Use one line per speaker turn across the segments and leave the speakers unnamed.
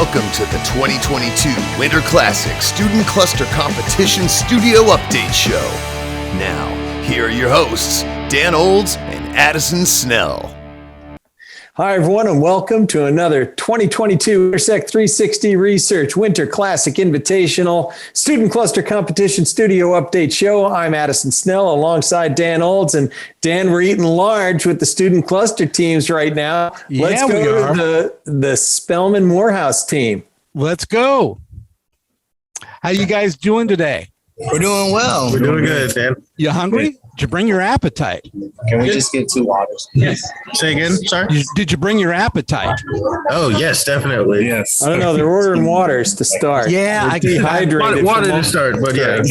Welcome to the 2022 Winter Classic Student Cluster Competition Studio Update Show. Now, here are your hosts, Dan Olds and Addison Snell.
Hi, everyone, and welcome to another 2022 Intersect 360 Research Winter Classic Invitational Student Cluster Competition Studio Update Show. I'm Addison Snell alongside Dan Olds. And Dan, we're eating large with the student cluster teams right now. Let's go to the Spelman Morehouse team.
Let's go. How you guys doing today?
We're doing well.
We're doing good, Dan.
You hungry? Did you bring your appetite?
Can we just get 2 waters?
Yes. Say again, sorry?
Did you bring your appetite?
Oh, yes, definitely.
Yes.
I don't know. They're ordering waters to start.
Yeah,
I dehydrated.
Water to start, but yeah,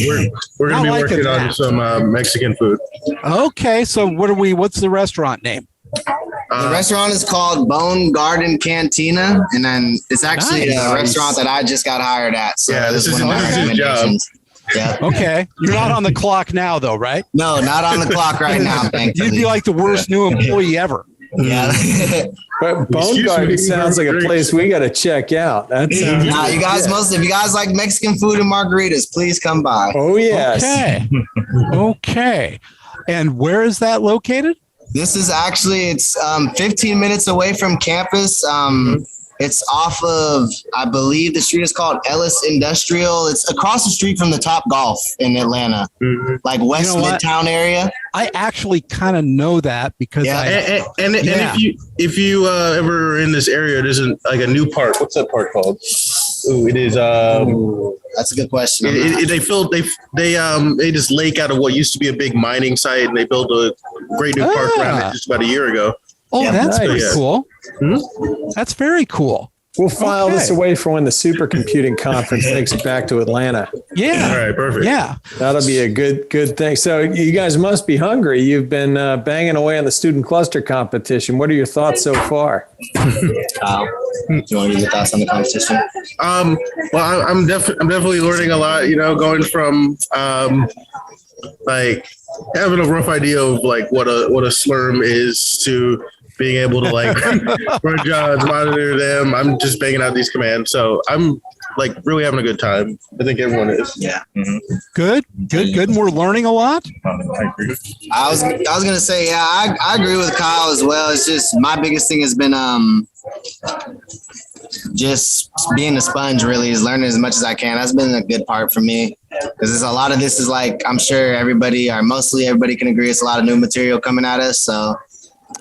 we're going to be working on some Mexican food.
Okay, so what's the restaurant name?
The restaurant is called Bone Garden Cantina, and then it's actually a restaurant that I just got hired at. So
yeah, this is
one of my recommendations. Yeah.
Okay. You're not on the clock now, though, right?
No, not on the clock right now, thankfully.
You'd be like the worst new employee ever.
Yeah.
But Bone Garden sounds like a place we got to check out.
You guys, if you guys like Mexican food and margaritas, please come by.
Oh, yes.
Okay. Okay. And where is that located?
This is actually, it's 15 minutes away from campus. It's off of, I believe the street is called Ellis Industrial. It's across the street from the Top Golf in Atlanta, like West Midtown area.
I actually kind of know that because
and if you ever in this area, there's like a new park. What's that park called? Ooh, it is.
That's a good question.
They just lake out of what used to be a big mining site, and they built a great new park around it just about a year ago.
Oh, yeah, that's
nice.
very cool. Mm-hmm. That's very cool.
We'll file this away for when the supercomputing conference takes it back to Atlanta.
Yeah.
All right, perfect.
Yeah.
That'll be a good thing. So you guys must be hungry. You've been banging away on the student cluster competition. What are your thoughts so far?
Do you want to give your thoughts on the competition?
Well, I'm definitely learning a lot, going from like having a rough idea of like what a slurm is to being able to like run jobs, monitor them. I'm just banging out these commands. So I'm like really having a good time. I think everyone is.
Yeah.
Mm-hmm. Good. And we're learning a lot.
I was going to say, yeah, I agree with Kyle as well. It's just my biggest thing has been just being a sponge, really, is learning as much as I can. That's been a good part for me because a lot of this is like, I'm sure everybody can agree it's a lot of new material coming at us. So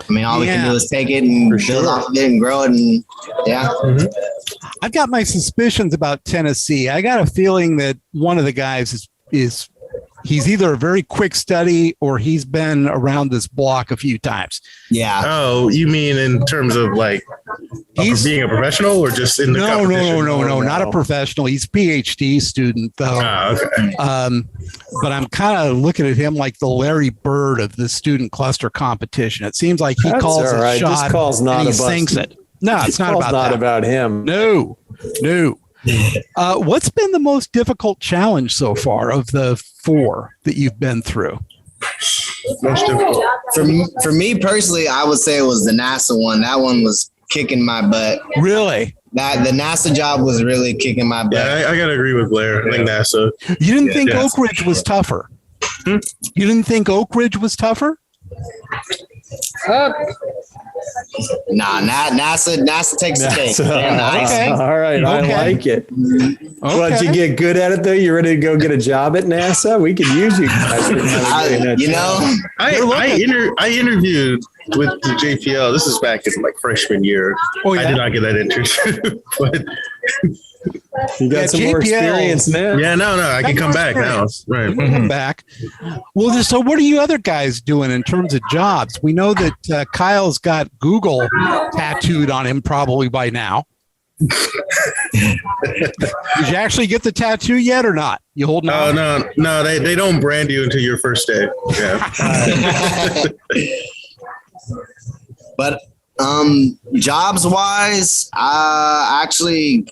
I mean, all we can do is take it and build off of it and grow it. And yeah. Mm-hmm.
I've got my suspicions about Tennessee. I got a feeling that one of the guys is he's either a very quick study or he's been around this block a few times.
Yeah.
Oh,
you mean in terms of like being a professional or just in the competition?
No, not a professional. He's a PhD student though.
Okay.
But I'm kind of looking at him like the Larry Bird of the student cluster competition. It seems like he calls a shot.
This call's not
and he sinks it. No, it's not about
him.
No. What's been the most difficult challenge so far of the 4 that you've been through?
Most difficult.
For me personally, I would say it was the NASA one. That one was kicking my butt.
Really?
The NASA job was really kicking my butt.
Yeah, I gotta agree with Blair. I think NASA.
You didn't think Oak Ridge was tougher? You didn't think Oak Ridge was tougher?
Nah, NASA takes the cake.
Okay.
All right, okay. I like it. Okay. Well, did you get good at it though? You ready to go get a job at NASA? We could use you guys.
I interviewed with the JPL. This is back in like freshman year. Oh, yeah? I did not get that internship, but
you got some more experience now.
Yeah, no, I can come back now. Right,
come back. Well, so what are you other guys doing in terms of jobs? We know that Kyle's got Google tattooed on him probably by now. Did you actually get the tattoo yet or not? You holding on?
No, they don't brand you until your first day. Yeah.
But jobs wise, I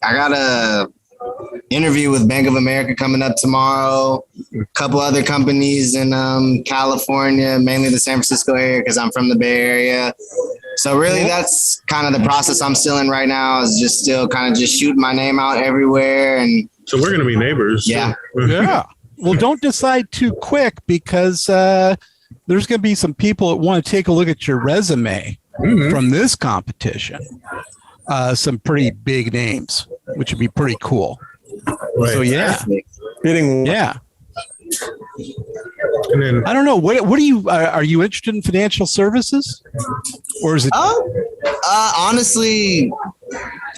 got a interview with Bank of America coming up tomorrow. A couple other companies in California, mainly the San Francisco area because I'm from the Bay Area. So really, that's kind of the process I'm still in right now. Is just still kind of just shooting my name out everywhere, and
So we're gonna be neighbors.
Yeah.
Yeah. Well, don't decide too quick because there's going to be some people that want to take a look at your resume from this competition. Some pretty big names, which would be pretty cool.
Right.
So yeah, yeah.
And then
I don't know. What do you are you interested in financial services, or is it?
Honestly,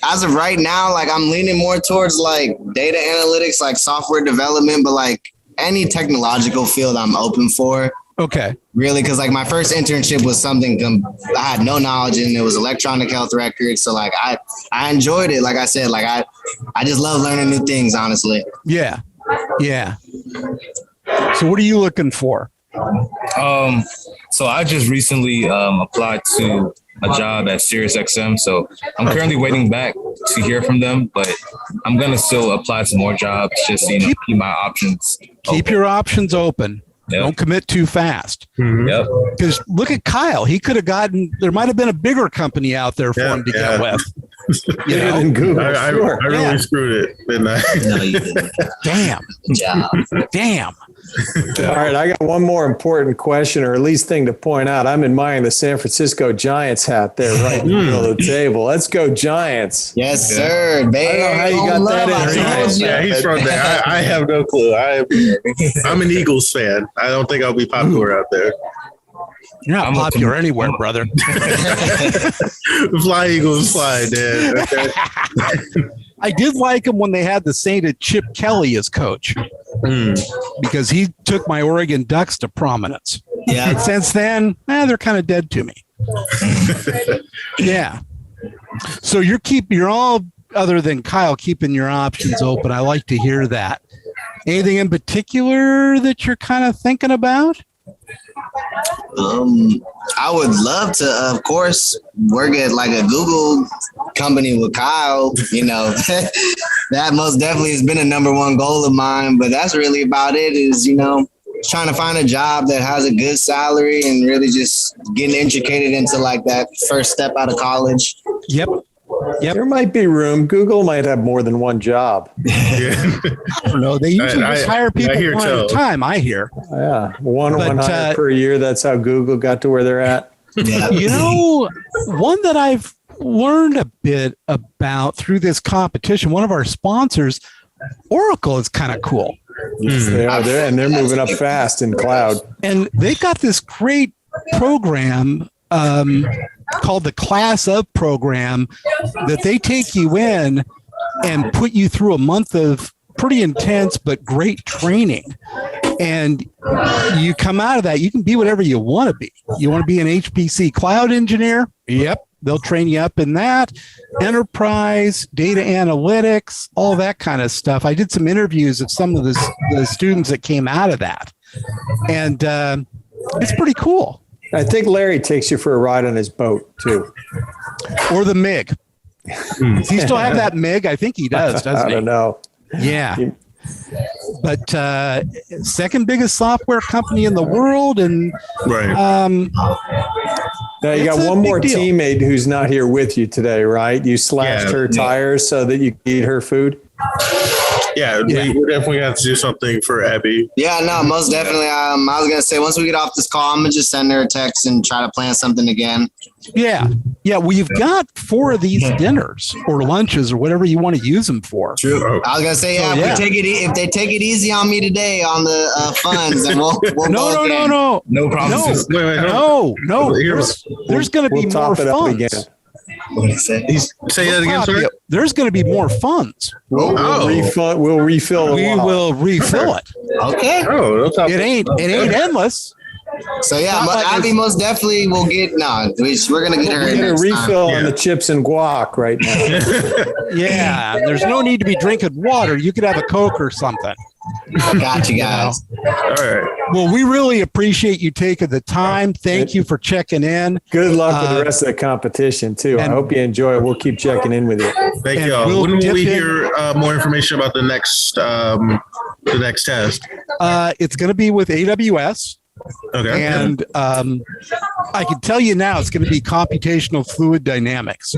as of right now, like I'm leaning more towards like data analytics, like software development, but like any technological field I'm open for.
Okay.
Really, because like my first internship was something I had no knowledge in. It was electronic health records, so like I enjoyed it. Like I said, like I just love learning new things. Honestly.
Yeah. Yeah. So what are you looking for?
So I just recently applied to a job at SiriusXM. So I'm currently waiting back to hear from them, but I'm gonna still apply to more jobs. Just keep my options.
Keep your options open.
Yep.
Don't commit too fast.
Yep.
Because look at Kyle. He could have gotten. There might have been a bigger company out there for him to get with. You know?
Than Google.
I really screwed it, didn't I?
No, you didn't.
Damn.
Good job.
Damn.
All right, I got one more important question, or at least thing to point out. I'm admiring the San Francisco Giants hat there, right in the middle of the table. Let's go Giants!
Yes, sir. Babe.
I don't know how you got that in.
Yeah, he's from there. I have no clue. I'm an Eagles fan. I don't think I'll be popular out there.
You're not popular anywhere, brother.
Fly Eagles fly, Dad. Okay.
I did like him when they had the sainted Chip Kelly as coach because he took my Oregon Ducks to prominence.
Yeah.
And since then, they're kind of dead to me. Yeah. So you're all other than Kyle keeping your options open. I like to hear that. Anything in particular that you're kind of thinking about?
I would love to, of course, work at like a Google company with Kyle. You know, that most definitely has been a number one goal of mine. But that's really about it. Is trying to find a job that has a good salary and really just getting educated into like that first step out of college.
Yep.
There might be room. Google might have more than one job.
Yeah.
I don't know. They usually just hire people one at a time, I hear.
Yeah, one hire per year. That's how Google got to where they're at.
Yeah.
One that I've learned a bit about through this competition, one of our sponsors, Oracle, is kind of cool.
Yes, they are there, and they're moving up fast in cloud.
And they've got this great program called the Class Of program that they take you in and put you through a month of pretty intense but great training. And you come out of that, you can be whatever you want to be. You want to be an HPC cloud engineer? Yep. They'll train you up in that. Enterprise, data analytics, all that kind of stuff. I did some interviews of some of the students that came out of that. And it's pretty cool.
I think Larry takes you for a ride on his boat, too.
Or the MiG. Does he still have that MiG? I think he does, doesn't he?
I don't know.
Yeah. But second biggest software company in the world. And
Right.
Now, you got one more teammate who's not here with you today, right? You slashed her tires so that you could eat her food?
Yeah, we definitely have to do something for Abby.
Yeah, no, most definitely. I was going to say, once we get off this call, I'm going to just send her a text and try to plan something again.
Yeah. Yeah. Well, you've got 4 of these dinners or lunches or whatever you want to use them for.
True. I was going to say, if they take it easy on me today on the funds, then we'll
No.
No promises.
No. There's going to be more funds.
What did he say?
Say that again, sorry?
There's going to be more funds.
We'll refill the
We
wallet.
will refill it.
Okay.
Oh,
It ain't endless.
So yeah,
Like
Abby most definitely will get. No, we're gonna get her
We're
in
going
next
to
time.
refill on the chips and guac right now.
Yeah. There's no need to be drinking water. You could have a Coke or something.
Got you guys.
all right.
Well, we really appreciate you taking the time. Thank you for checking in.
Good luck with the rest of the competition, too. I hope you enjoy it. We'll keep checking in with you.
Thank
And
you all.
we'll
When will
dip
we
in-
hear more information about the next test?
It's going to be with AWS.
Okay.
And I can tell you now, it's going to be computational fluid dynamics.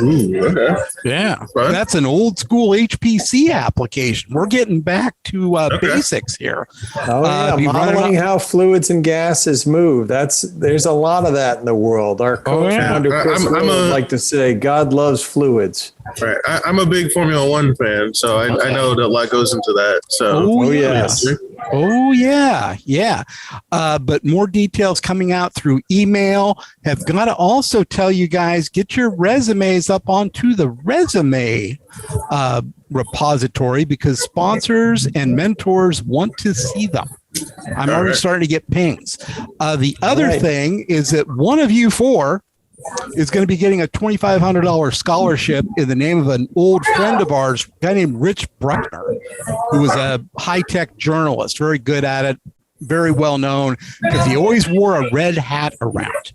Ooh, okay.
Yeah,
Right.
that's an old school HPC application. We're getting back to basics here.
Oh yeah,
be running
modeling how fluids and gases move. There's a lot of that in the world. Our co-founder Chris
I'm
would like to say, God loves fluids.
Right. I'm a big Formula One fan, so I know that a lot goes into that. So,
Oh,
yes.
Oh, yeah. Yeah. But more details coming out through email. Have got to also tell you guys, get your resumes up onto the resume repository because sponsors and mentors want to see them. I'm already starting to get pings. The other thing is that one of you four is going to be getting a $2,500 scholarship in the name of an old friend of ours, a guy named Rich Bruckner, who was a high-tech journalist, very good at it, very well known, because he always wore a red hat around,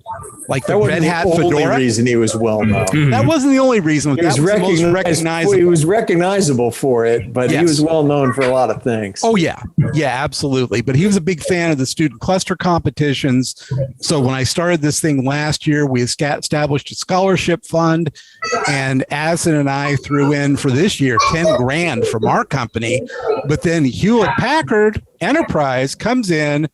like the red hat fedora.
That wasn't the only reason he was well known.
That wasn't the only reason. That was the most recognizable.
He was recognizable for it, but he was well known for a lot of things.
Oh, yeah. Yeah, absolutely. But he was a big fan of the student cluster competitions. So when I started this thing last year, we established a scholarship fund, and Addison and I threw in for this year 10 grand from our company. But then Hewlett Packard Enterprise comes in,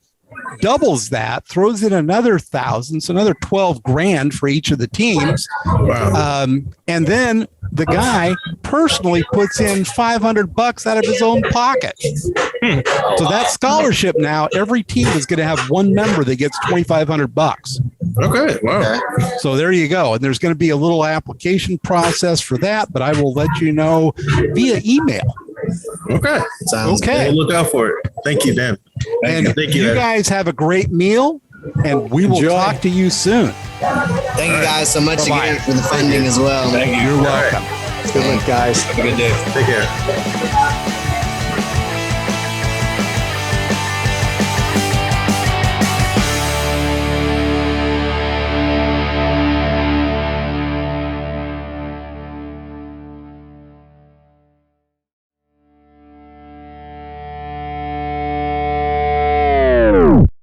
doubles that, throws in another 1,000, so another 12 grand for each of the teams. Wow. And then the guy personally puts in $500 out of his own pocket. So that scholarship now, every team is going to have one member that gets $2,500.
Okay. Wow.
So there you go. And there's going to be a little application process for that, but I will let you know via email.
Okay.
Sounds
okay.
We'll look out for it. Thank you, Dan.
And
Thank
you guys have a great meal, and we will talk to you soon.
Thank you guys so much again for the funding as well.
Thank you.
You're welcome.
Good luck, guys.
Have a good day.
Take care.